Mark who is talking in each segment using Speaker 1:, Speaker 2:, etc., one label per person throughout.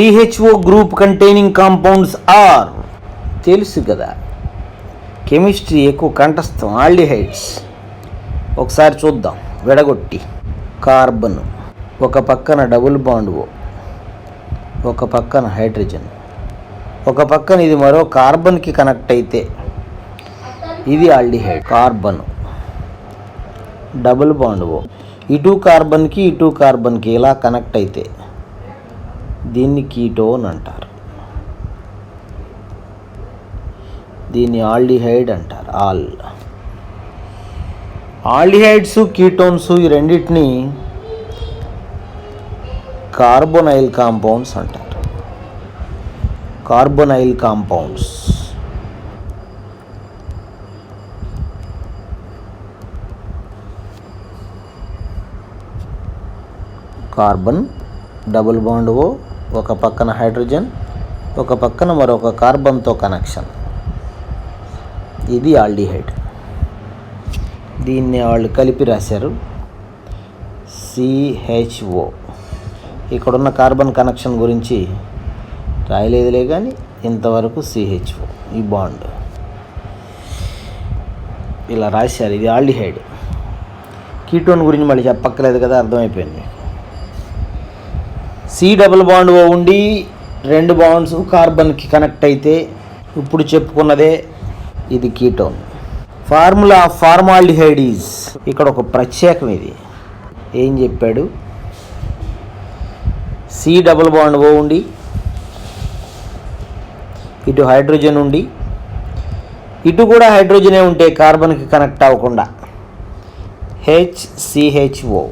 Speaker 1: CHO group containing compounds are, తెలుసు కదా, chemistry ఎక్కువ కంఠస్థం. ఆల్డిహైడ్స్ ఒకసారి చూద్దాం విడగొట్టి. కార్బన్ ఒక పక్కన డబుల్ బాండ్ ఓ, ఒక పక్కన హైడ్రోజన్, ఒక పక్కన ఇది మరో కార్బన్కి కనెక్ట్ అయితే ఇది ఆల్డిహైడ్. కార్బన్ డబుల్ బాండ్ ఓ, ఇటు కార్బన్కి ఇటు కార్బన్కి ఇలా కనెక్ట్ అయితే దీన్ని కీటోన్ అంటారు, దీన్ని ఆల్డిహైడ్ అంటారు. ఆల్డిహైడ్స్ కీటోన్స్ ఈ రెండింటిని కార్బొనైల్ కాంపౌండ్స్ అంటారు. Carbonyl compounds. Carbon double bond ఓ, ఒక పక్కన హైడ్రోజన్, ఒక పక్కన మరొక కార్బన్తో కనెక్షన్, ఇది ఆల్డిహైడ్. దీన్ని వాళ్ళు కలిపి రాశారు CHO. ఇక్కడున్న కార్బన్ కనెక్షన్ గురించి రాయలేదులే కానీ ఇంతవరకు CHO ఈ బాండ్ ఇలా రాశారు, ఇది ఆల్డిహైడ్. కీటోన్ గురించి మళ్ళీ చెప్పక్కర్లేదు కదా, అర్థమైపోయింది. C డబుల్ బాండ్ ఓ ఉండి రెండు బాండ్స్ కార్బన్కి కనెక్ట్ అయితే ఇప్పుడు చెప్పుకున్నదే ఇది ketone. Formula of formaldehyde is, ఇక్కడ ఒక ప్రత్యేకం. ఇది ఏం చెప్పాడు? C డబుల్ బాండ్ ఓ ఉండి ఇటు హైడ్రోజన్ ఉండి ఇటు కూడా హైడ్రోజనే ఉంటే కార్బన్కి కనెక్ట్ అవ్వకుండా HCHO,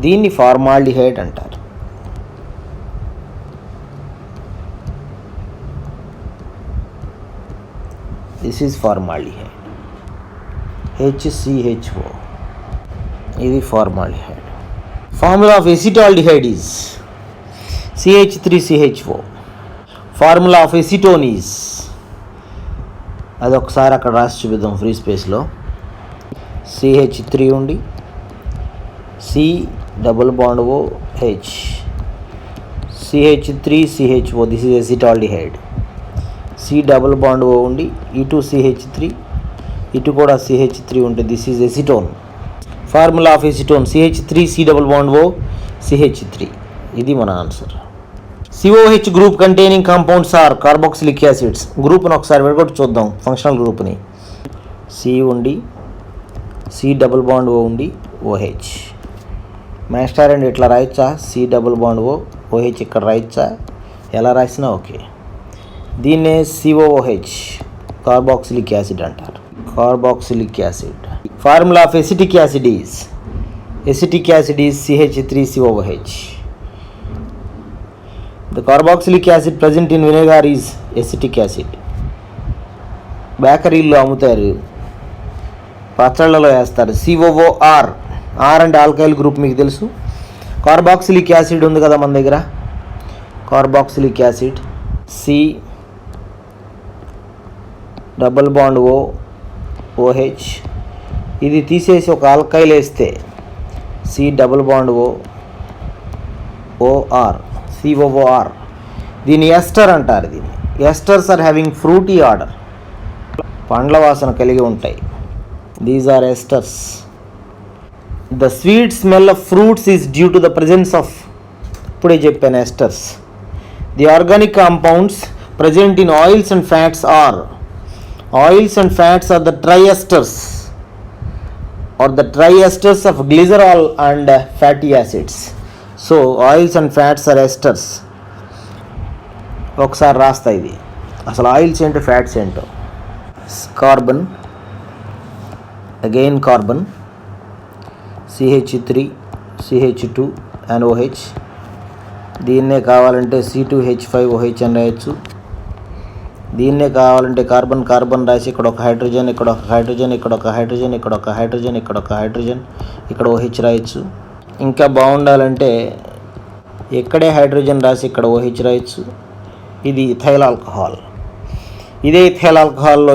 Speaker 1: దీన్ని ఫార్మాల్డిహైడ్ అంటారు. This is formaldehyde. HCHO, ఇది formaldehyde. Formula of acetaldehyde is CH3CHO. Formula of acetone is, అది ఒకసారి అక్కడ రాసి చూపిద్దాం ఫ్రీ స్పేస్లో. CH3 ఉండి C double bond O H, CH3CHO, this is acetaldehyde. C double bond O ఉండి ఇటు CH3 ఇటు కూడా CH3 ఉంటే this is acetone. Formula of acetone CH3 C double bond O CH3, ఇది మన answer. COH group containing compounds are carboxylic acids. గ్రూప్ని ఒకసారి విడగొట్టి చూద్దాం, ఫంక్షనల్ గ్రూప్ని. C ఉండి C డబుల్ బాండ్ ఓ ఉండి OH. మాస్టర్ అండ్ ఇట్లా రాయొచ్చా? C double bond O OH ఇక్కడ రాయొచ్చా? ఎలా రాసినా ఓకే. దీన్నే COOH కార్బాక్సిలిక్ యాసిడ్ అంటారు. Carboxylic acid. Formula of acetic acid is CH3COOH. The carboxylic acid present in vinegar is acetic acid. బేకరీల్లో అమ్ముతారు, పచ్చళ్ళలో వేస్తారు. COOR, ఆర్ అంటే ఆల్కైల్ గ్రూప్ మీకు తెలుసు. కార్బాక్సిలిక్ యాసిడ్ ఉంది కదా మన దగ్గర, carboxylic acid C double bond O OH. ఇది తీసేసి ఒక ఆల్కైల్ వేస్తే C double bond oh OR, COOR. దీన్ని ఎస్టర్ అంటారు. దీన్ని esters are having fruity odour, పండ్ల వాసన కలిగి ఉంటాయి. These are esters. The sweet smell of fruits is due to the presence of, ఇప్పుడే చెప్పాను, esters. The organic compounds present in oils and fats are the triesters of glycerol and fatty acids. So oils and fats are esters. ఒకసారి రాస్తా ఇది అసలు oils ఏంటో fats ఏంటో. Carbon, again carbon, CH3 CH2 and OH. దీన్నే కావాలంటే C2H5OH అని రాయొచ్చు. దీన్నే కావాలంటే కార్బన్ కార్బన్ రాసి ఇక్కడ ఒక హైడ్రోజన్, ఇక్కడ ఒక హైడ్రోజన్, ఇక్కడ ఒక హైడ్రోజన్, ఇక్కడ ఒక హైడ్రోజన్, ఇక్కడ ఒక హైడ్రోజన్, ఇక్కడ OH రాయొచ్చు. ఇంకా బాగుండాలంటే ఇక్కడే హైడ్రోజన్ రాసి ఇక్కడ OH రాయొచ్చు. ఇది ఇథైల్ ఆల్కహాల్. ఇదే ఇథైల్ ఆల్కహాల్లో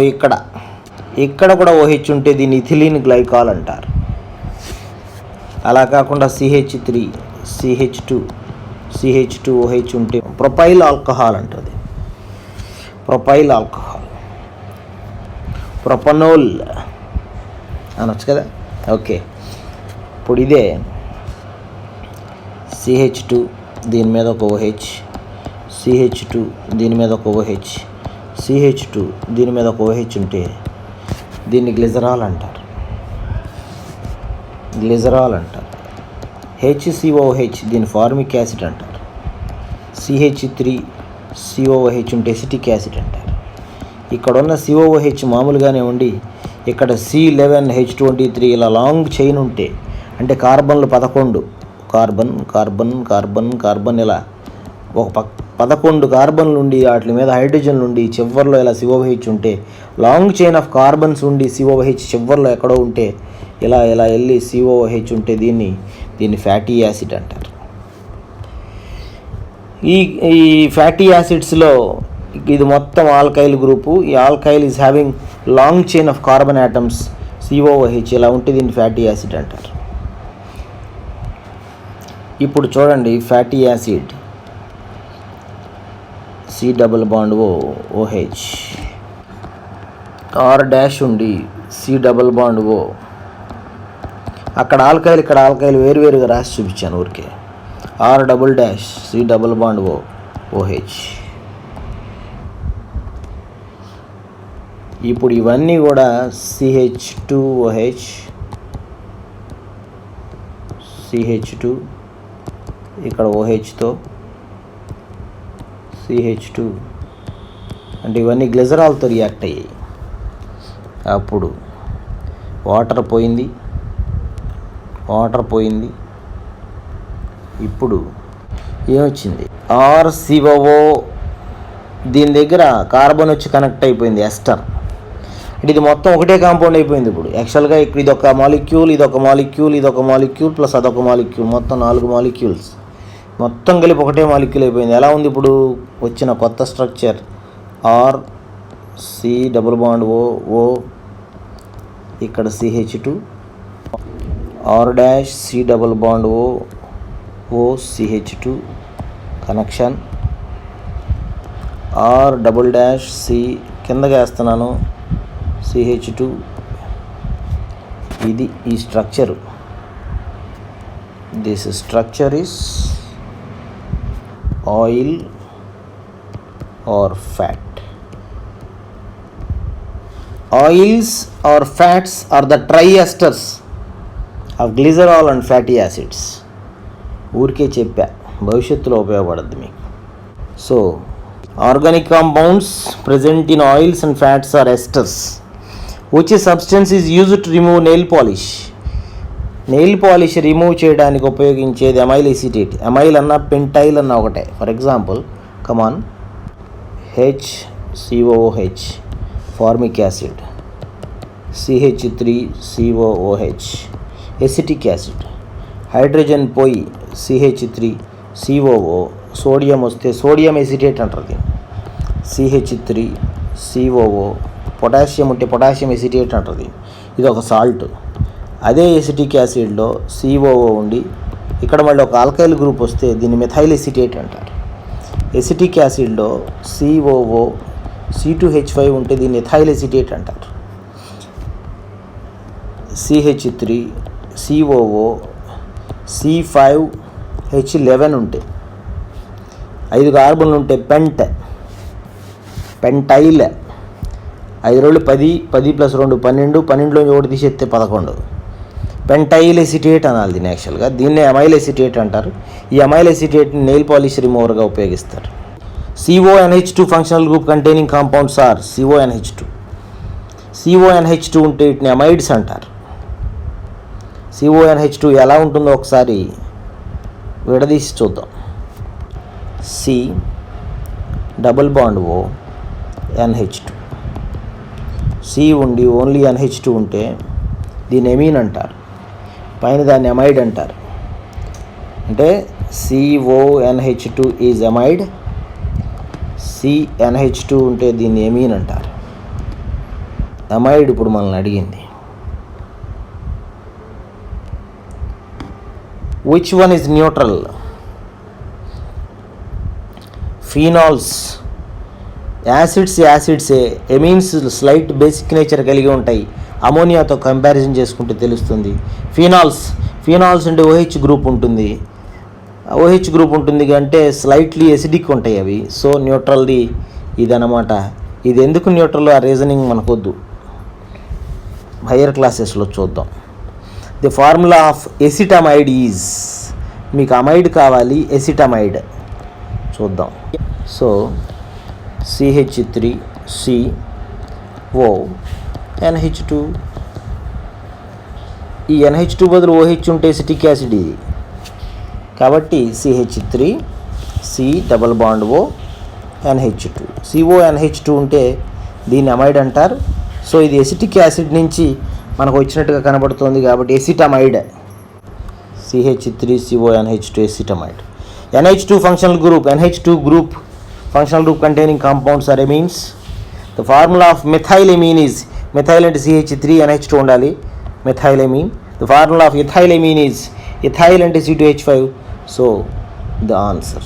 Speaker 1: ఇక్కడ కూడా OH ఉంటే దీన్ని ఇథిలీన్ గ్లైకాల్ అంటారు. అలా కాకుండా CH3 CH2 CH2OH ఉంటే ప్రొపైల్ ఆల్కహాల్ అంటుంది. ప్రొపైల్ ఆల్కహాల్, ప్రొపనోల్ అనొచ్చు కదా. ఓకే, ఇప్పుడు ఇదే CH2 దీని మీద ఒక OH, CH2 దీని మీద ఒక OH, CH2 దీని మీద ఒక OH ఉంటే దీన్ని గ్లిజరాల్ అంటారు. HCOOH దీని ఫార్మిక్ యాసిడ్ అంటారు. CH3COOH ఉంటే ఎసిటిక్ యాసిడ్ అంటారు. ఇక్కడ ఉన్న COOH మామూలుగానే ఉండి ఇక్కడ C11H23 ఇలా లాంగ్ చైన్ ఉంటే, అంటే కార్బన్లు 11 కార్బన్ ఇలా ఒక 11 కార్బన్లు ఉండి వాటి మీద హైడ్రోజన్ ఉండి చివర్లో ఇలా COOH ఉంటే, లాంగ్ చైన్ ఆఫ్ కార్బన్స్ ఉండి COOH చివర్లో ఎక్కడో ఉంటే ఇలా వెళ్ళి COOH ఉంటే దీన్ని ఫ్యాటీ యాసిడ్ అంటారు. ఈ ఫ్యాటీ యాసిడ్స్లో ఇది మొత్తం ఆల్కైల్ గ్రూపు. ఈ alkyl is having long chain of carbon atoms COOH ఇలా ఉంటే దీన్ని ఫ్యాటీ యాసిడ్ అంటారు. ఇప్పుడు చూడండి, ఫ్యాటీ యాసిడ్ C∠OH, R' ఉండి C∠O. అక్కడ ఆల్కైల్ ఇక్కడ ఆల్కైల్ వేరువేరుగా రాసి చూపించాను ఊరికే. R'' C∠OH. ఇప్పుడు ఇవన్నీ కూడా CH2OH, CH2 ఇక్కడ OHతో CH2 అంటే ఇవన్నీ గ్లిజరాల్తో రియాక్ట్ అయ్యాయి. అప్పుడు వాటర్ పోయింది. ఇప్పుడు ఏమొచ్చింది? RCOO. దీని దగ్గర కార్బన్ వచ్చి కనెక్ట్ అయిపోయింది, ఎస్టర్. అంటే ఇది మొత్తం ఒకటే కాంపౌండ్ అయిపోయింది. ఇప్పుడు యాక్చువల్గా ఇక్కడ ఇదొక మాలిక్యూల్, ఇదొక మాలిక్యూల్ ప్లస్ అదొక మాలిక్యూల్, మొత్తం 4 మాలిక్యూల్స్ మొత్తం కలిపి ఒకటే మాలిక్యూల్ అయిపోయింది. ఎలా ఉంది ఇప్పుడు వచ్చిన కొత్త స్ట్రక్చర్? RC∠OO, ఇక్కడ CH2, R' C∠OO CH2 connection, R'' C కిందకి వేస్తున్నాను CH2. ఇది ఈ structure. This structure is oil or fat. Oils or fats are the triesters of glycerol and fatty acids. ఊరికే చెప్పా, భవిష్యత్తులో ఉపయోగపడుద్ది మీకు. So organic compounds present in oils and fats are esters. Which substance is used to remove nail polish? Nail polish remove చేయడానికి ఉపయోగించేది amyl acetate. Amyl అన్న pentyl అన్న ఒకటే. For example come on, HCOOH formic acid, CH3COOH acetic acid, hydrogen పోయి CH3COO, sodium వస్తే sodium acetate అంటారు. CH3COO, potassium ఉంటే potassium acetate అంటారు. ఇది ఒక సాల్ట్. అదే ఎసిటిక్ యాసిడ్లో COO ఉండి ఇక్కడ మళ్ళీ ఒక ఆల్కైల్ గ్రూప్ వస్తే దీన్ని మెథైల్ ఎసిటేట్ అంటారు. ఎసిటిక్ యాసిడ్లో COO C2H5 ఉంటే దీన్ని ఎథైల్ ఎసిటేట్ అంటారు. CH3COO C5H11 ఉంటే 5 కార్బన్లు ఉంటే పెంటైల్. 5 రోజులు 10 + 2 12, 12లో ఒకటి తీసేస్తే 11. పెంటైల్ ఎసిటేట్ అనాలి దీన్ని. యాక్చువల్గా దీన్నే అమైల్ ఎసిటేట్ అంటారు. ఈ అమైల్ ఎసిటేట్ని నెయిల్ పాలిష్ రిమూవర్గా ఉపయోగిస్తారు. CONH2 functional group containing compounds are CONH2 ఉంటే వీటిని అమైడ్స్ అంటారు. CONH2 ఎలా ఉంటుందో ఒకసారి విడదీసి చూద్దాం. C∠O NH2. C ఉండి ఓన్లీ NH2 ఉంటే దీన్ని ఎమీన్ అంటారు, పైన దాన్ని అమైడ్ అంటారు. అంటే CONH2 ఈజ్ అమైడ్, CNH2 ఉంటే దీన్ని ఎమీన్ అంటారు. అమైడ్ ఇప్పుడు మనల్ని అడిగింది, which one is neutral? Phenols యాసిడ్సే, ఎమీన్స్ స్లైట్ బేసిక్ నేచర్ కలిగి ఉంటాయి. అమోనియాతో కంపారిజన్ చేసుకుంటే తెలుస్తుంది. ఫీనాల్స్ అంటే OH గ్రూప్ ఉంటుంది. OH గ్రూప్ ఉంటుంది అంటే స్లైట్లీ ఎసిడిక్ ఉంటాయి అవి. సో న్యూట్రల్ది ఇదన్నమాట. ఇది ఎందుకు న్యూట్రల్ ఆ రీజనింగ్ మనకొద్దు, హయ్యర్ క్లాసెస్లో చూద్దాం. ది ఫార్ములా ఆఫ్ ఎసిటమైడ్ ఈజ్, మీకు అమైడ్ కావాలి, ఎసిటమైడ్ చూద్దాం. So CH3CO NH2. ఈ NH2 బదులు OH ఉంటే ఎసిటిక్ యాసిడ్ ఇది కాబట్టి CH3COO NH2. CONH2 ఉంటే దీన్ని అమైడ్ అంటారు. సో ఇది ఎసిటిక్ యాసిడ్ నుంచి మనకు వచ్చినట్టుగా కనబడుతుంది కాబట్టి ఎసిటమైడ్. CH3CONH2 ఎసిటమైడ్. NH2 functional group functional group containing compounds are amines. The formula of methylamine is, methyl అంటే CH3NH2 ఉండాలి, methylamine. The formula of ethylamine is, ethyl అంటే C2H5. So the answer